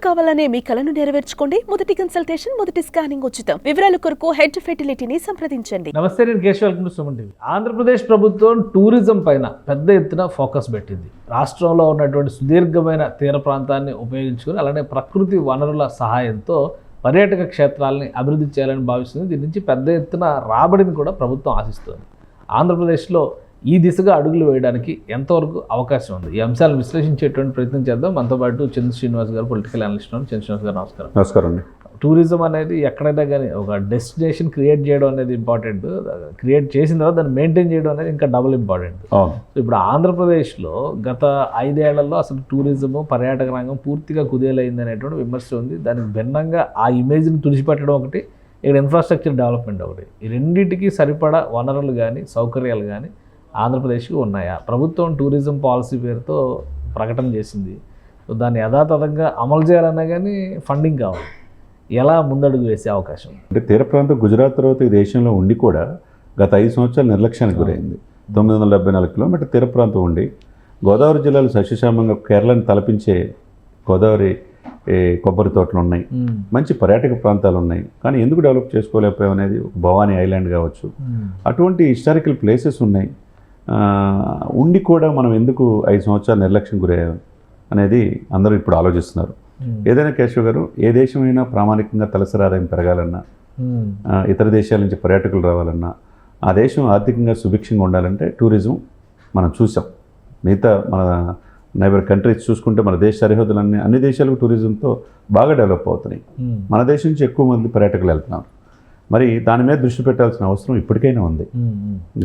కావాలనే మీ కలను నెరవేర్చుకోండి. మొదటి కన్సల్టేషన్, మొదటి స్కానింగ్ ఉచితం. వివరాల కొరకు హెడ్ ఫెర్టిలిటీని సంప్రదించండి. నమస్తే, నేను Keshav. Welcome to Suman TV. Andhra Pradesh ప్రభుత్వం టూరిజం పైన పెద్ద ఎత్తున ఫోకస్ పెట్టింది. రాష్ట్రంలో ఉన్నటువంటి సుదీర్ఘమైన తీర ప్రాంతాన్ని ఉపయోగించుకొని అలానే ప్రకృతి వనరుల సహాయంతో పర్యాటక క్షేత్రాలని అభివృద్ధి చేయాలని భావిస్తుంది. దీని నుంచి పెద్ద ఎత్తున రాబడిని కూడా ప్రభుత్వం ఆశిస్తుంది. ఆంధ్రప్రదేశ్లో ఈ దిశగా అడుగులు వేయడానికి ఎంతవరకు అవకాశం ఉంది? ఈ అంశాలను విశ్లేషించేటువంటి ప్రయత్నం చేద్దాం. మనతో పాటు చంద్ర శ్రీనివాస్ గారు, పొలిటికల్ అనలిస్ట్. చంద్ర శ్రీనివాస్ గారు, నమస్కారం. నమస్కారం అండి. టూరిజం అనేది ఎక్కడైనా కానీ ఒక డెస్టినేషన్ క్రియేట్ చేయడం అనేది ఇంపార్టెంట్. క్రియేట్ చేసిన తర్వాత దాన్ని మెయింటైన్ చేయడం అనేది ఇంకా డబుల్ ఇంపార్టెంట్. ఇప్పుడు ఆంధ్రప్రదేశ్లో గత 5 ఏళ్లలో అసలు టూరిజము, పర్యాటక రంగం పూర్తిగా కుదేలైంది అనేటువంటి విమర్శ ఉంది. దానికి భిన్నంగా ఆ ఇమేజ్ని తుడిచిపెట్టడం ఒకటి, ఇక్కడ ఇన్ఫ్రాస్ట్రక్చర్ డెవలప్మెంట్ ఒకటి. ఈ రెండింటికి సరిపడా వనరులు కానీ సౌకర్యాలు కానీ ఆంధ్రప్రదేశ్కి ఉన్నాయా? ప్రభుత్వం టూరిజం పాలసీ పేరుతో ప్రకటన చేసింది. సో దాన్ని యథాతథంగా అమలు చేయాలన్నా కానీ ఫండింగ్ కావాలి. ఎలా ముందడుగు వేసే అవకాశం? అంటే తీర ప్రాంతం గుజరాత్ తర్వాత ఈ దేశంలో ఉండి కూడా గత 5 సంవత్సరాలు నిర్లక్ష్యానికి గురైంది. 974 కిలోమీటర్ తీర ప్రాంతం ఉండి గోదావరి జిల్లాలో సస్యశ్యామంగా కేరళని తలపించే గోదావరి కొబ్బరి తోటలు ఉన్నాయి, మంచి పర్యాటక ప్రాంతాలు ఉన్నాయి. కానీ ఎందుకు డెవలప్ చేసుకోలేకపోయాం అనేది ఒక భవానీ ఐలాండ్ కావచ్చు, అటువంటి హిస్టారికల్ ప్లేసెస్ ఉన్నాయి. ఉండి కూడా మనం ఎందుకు 5 సంవత్సరాలు నిర్లక్ష్యం గురయ్యాం అనేది అందరూ ఇప్పుడు ఆలోచిస్తున్నారు. ఏదైనా కేశవ్ గారు, ఏ దేశమైనా ప్రామాణికంగా తలసరి ఆదాయం పెరగాలన్నా, ఇతర దేశాల నుంచి పర్యాటకులు రావాలన్నా, ఆ దేశం ఆర్థికంగా సుభిక్షంగా ఉండాలంటే టూరిజం మనం చూసాం. మిగతా మన నైబర్ కంట్రీస్ చూసుకుంటే మన దేశ సరిహద్దులన్నీ అన్ని దేశాలకు టూరిజంతో బాగా డెవలప్ అవుతున్నాయి. మన దేశం నుంచి ఎక్కువ మంది పర్యాటకులు వెళ్తున్నారు. మరి దాని మీద దృష్టి పెట్టాల్సిన అవసరం ఇప్పటికైనా ఉంది.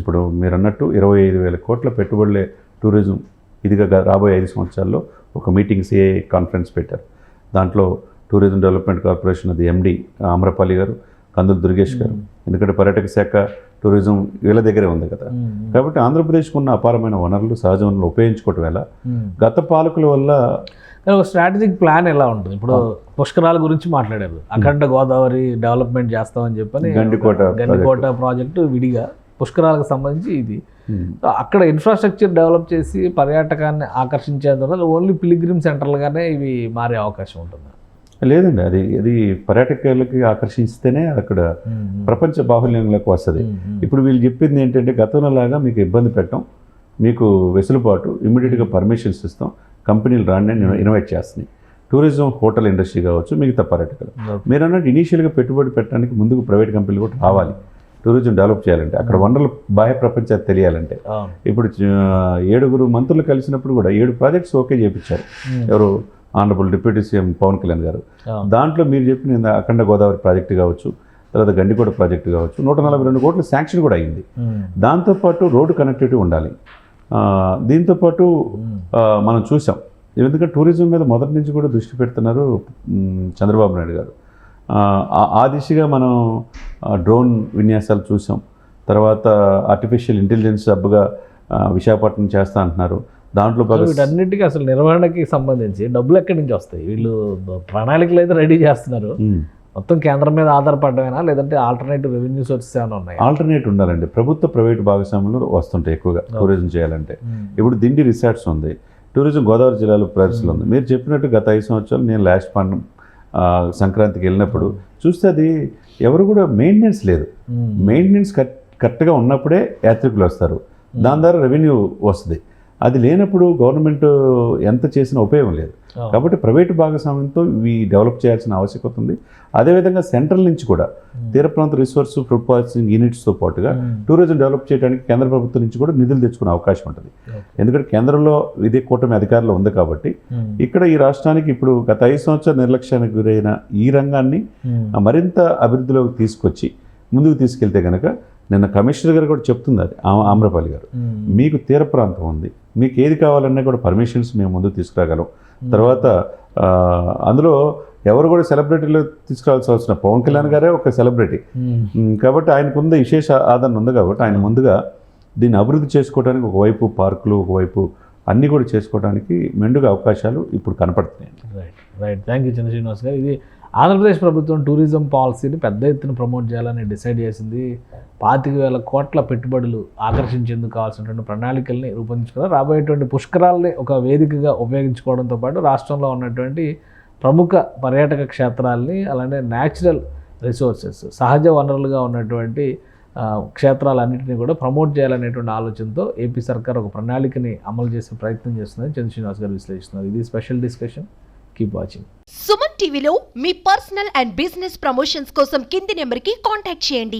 ఇప్పుడు మీరు అన్నట్టు 25,000 కోట్ల పెట్టుబడులే టూరిజం ఇదిగా రాబోయే 5 సంవత్సరాల్లో ఒక మీటింగ్ సిఏ కాన్ఫరెన్స్ పెట్టారు. దాంట్లో టూరిజం డెవలప్మెంట్ కార్పొరేషన్ అది ఎండి అమరపల్లి గారు, కందులు దుర్గేష్ గారు. ఎందుకంటే పర్యాటక శాఖ టూరిజం వీళ్ళ దగ్గరే ఉంది కదా. కాబట్టి ఆంధ్రప్రదేశ్కు ఉన్న అపారమైన వనరులు, సహజ వనరులు ఉపయోగించుకోవటం వల్ల గత పాలకుల వల్ల ఒక స్ట్రాటజిక్ ప్లాన్ ఎలా ఉంటుంది? ఇప్పుడు పుష్కరాల గురించి మాట్లాడారు, అఖండ గోదావరి డెవలప్మెంట్ చేస్తామని చెప్పని గండికోట ప్రాజెక్టు విడిగా పుష్కరాలకు సంబంధించి ఇది. అక్కడ ఇన్ఫ్రాస్ట్రక్చర్ డెవలప్ చేసి పర్యాటకాన్ని ఆకర్షించే ద్వారా ఓన్లీ పిలిగ్రిమ్ సెంటర్లుగానే ఇవి మారే అవకాశం ఉంటుంది. లేదండి, అది పర్యాటకులకి ఆకర్షిస్తేనే అక్కడ ప్రపంచ బాహుల్యంలోకి వస్తుంది. ఇప్పుడు వీళ్ళు చెప్పింది ఏంటంటే, గతంలో లాగా మీకు ఇబ్బంది పెట్టడం, మీకు వెసులుబాటు, ఇమ్మీడియట్గా పర్మిషన్స్ ఇస్తాం, కంపెనీలు రాండి ఇన్వైట్ చేస్తున్నాయి. టూరిజం, హోటల్ ఇండస్ట్రీ కావచ్చు, మిగతా పర్యాటకులు. మీరు అన్నట్టు ఇనీషియల్గా పెట్టుబడి పెట్టడానికి ముందుకు ప్రైవేట్ కంపెనీలు కూడా రావాలి. టూరిజం డెవలప్ చేయాలంటే, అక్కడ వనరులు బాహ్య ప్రపంచాన్ని తెలియాలంటే. ఇప్పుడు 7 మంత్రులు కలిసినప్పుడు కూడా 7 ప్రాజెక్ట్స్ ఓకే చేయించారు. ఎవరు? Honourable deputy CM Pawan Kalyan garu. దాంట్లో మీరు చెప్పిన అఖండ గోదావరి ప్రాజెక్టు కావచ్చు, తర్వాత గండికోట ప్రాజెక్టు కావచ్చు, 142 కోట్ల శాంక్షన్ కూడా అయింది. దాంతోపాటు రోడ్డు కనెక్టివిటీ ఉండాలి. దీంతోపాటు మనం చూసాం, ఎందుకంటే టూరిజం మీద మొదటి నుంచి కూడా దృష్టి పెడుతున్నారు చంద్రబాబు నాయుడు గారు. ఆ దిశగా మనం డ్రోన్ విన్యాసాలు చూసాం. తర్వాత ఆర్టిఫిషియల్ ఇంటెలిజెన్స్ హబ్గా విశాఖపట్నం చేస్తా అంటున్నారు. దాంట్లో వీటన్నిటికీ అసలు నిర్వహణకి సంబంధించి డబ్బులు ఎక్కడి నుంచి వస్తాయి? వీళ్ళు ప్రణాళికలు అయితే రెడీ చేస్తున్నారు. మొత్తం కేంద్రం మీద ఆధారపడమేనా, లేదంటే ఆల్టర్నేటివ్ రెవెన్యూ సోర్సెస్ ఏమైనా ఉన్నాయి? ఆల్టర్నేటివ్ ఉండాలండి. ప్రభుత్వ ప్రైవేట్ భాగస్వామ్యంలో వస్తుంటాయి ఎక్కువగా టూరిజం చేయాలంటే. ఇప్పుడు దిండి రిసార్ట్స్ ఉంది, టూరిజం గోదావరి జిల్లాలో ప్రదర్శనలు ఉంది. మీరు చెప్పినట్టు గత 5 సంవత్సరాలు నేను లాస్ట్ పండుగ సంక్రాంతికి వెళ్ళినప్పుడు చూస్తే అది ఎవరు కూడా మెయింటెనెన్స్ లేదు. మెయింటెనెన్స్ కరెక్ట్గా ఉన్నప్పుడే యాత్రికులు వస్తారు, దాని ద్వారా రెవెన్యూ వస్తుంది. అది లేనప్పుడు గవర్నమెంట్ ఎంత చేసినా ఉపయోగం లేదు. కాబట్టి ప్రైవేటు భాగస్వామ్యంతో ఇవి డెవలప్ చేయాల్సిన ఆవశ్యకత ఉంది. అదేవిధంగా సెంట్రల్ నుంచి కూడా తీర ప్రాంత రిసోర్స్ ఫుడ్ ప్రాసెసింగ్ యూనిట్స్తో పాటుగా టూరిజం డెవలప్ చేయడానికి కేంద్ర ప్రభుత్వం నుంచి కూడా నిధులు తెచ్చుకునే అవకాశం ఉంటుంది. ఎందుకంటే కేంద్రంలో ఇదే కూటమి అధికారంలో ఉంది కాబట్టి ఇక్కడ ఈ రాష్ట్రానికి ఇప్పుడు గత 5 సంవత్సరాల నిర్లక్ష్యానికి గురైన ఈ రంగాన్ని మరింత అభివృద్ధిలోకి తీసుకొచ్చి ముందుకు తీసుకెళ్తే కనుక, నిన్న కమిషనర్ గారు కూడా చెప్తుంది, అది ఆమ్రపల్లి గారు, మీకు తీర ప్రాంతం ఉంది, మీకు ఏది కావాలన్నా కూడా పర్మిషన్స్ మేము ముందుకు తీసుకురాగలం. తర్వాత అందులో ఎవరు కూడా సెలబ్రిటీలో తీసుకురావాల్సిన అవసరం, పవన్ కళ్యాణ్ గారే ఒక సెలబ్రిటీ కాబట్టి ఆయనకు ఉంది విశేష ఆదరణ ఉంది. కాబట్టి ఆయన ముందుగా దీన్ని అభివృద్ధి చేసుకోవడానికి ఒకవైపు పార్కులు, ఒకవైపు అన్నీ కూడా చేసుకోవడానికి మెండుగా అవకాశాలు ఇప్పుడు కనపడుతున్నాయి. రైట్. థ్యాంక్ యూ చంద్ర శ్రీనివాస్ గారు. ఇది ఆంధ్రప్రదేశ్ ప్రభుత్వం టూరిజం పాలసీని పెద్ద ఎత్తున ప్రమోట్ చేయాలని డిసైడ్ చేసింది. 25,000 కోట్ల పెట్టుబడులు ఆకర్షించేందుకు కావాల్సినటువంటి ప్రణాళికల్ని రూపొందించుకున్నారు. రాబోయేటువంటి పుష్కరాలని ఒక వేదికగా ఉపయోగించుకోవడంతో పాటు రాష్ట్రంలో ఉన్నటువంటి ప్రముఖ పర్యాటక క్షేత్రాల్ని అలానే న్యాచురల్ రిసోర్సెస్ సహజ వనరులుగా ఉన్నటువంటి క్షేత్రాలన్నింటినీ కూడా ప్రమోట్ చేయాలనేటువంటి ఆలోచనతో ఏపీ సర్కార్ ఒక ప్రణాళికని అమలు చేసే ప్రయత్నం చేస్తుందని చంద్ర శ్రీనివాస్ గారు విశ్లేషిస్తున్నారు. ఇది special discussion. Keep watching. Suman టీవీలో మీ పర్సనల్ అండ్ బిజినెస్ ప్రమోషన్స్ కోసం కింది నెంబర్కి కాంటాక్ట్ చేయండి.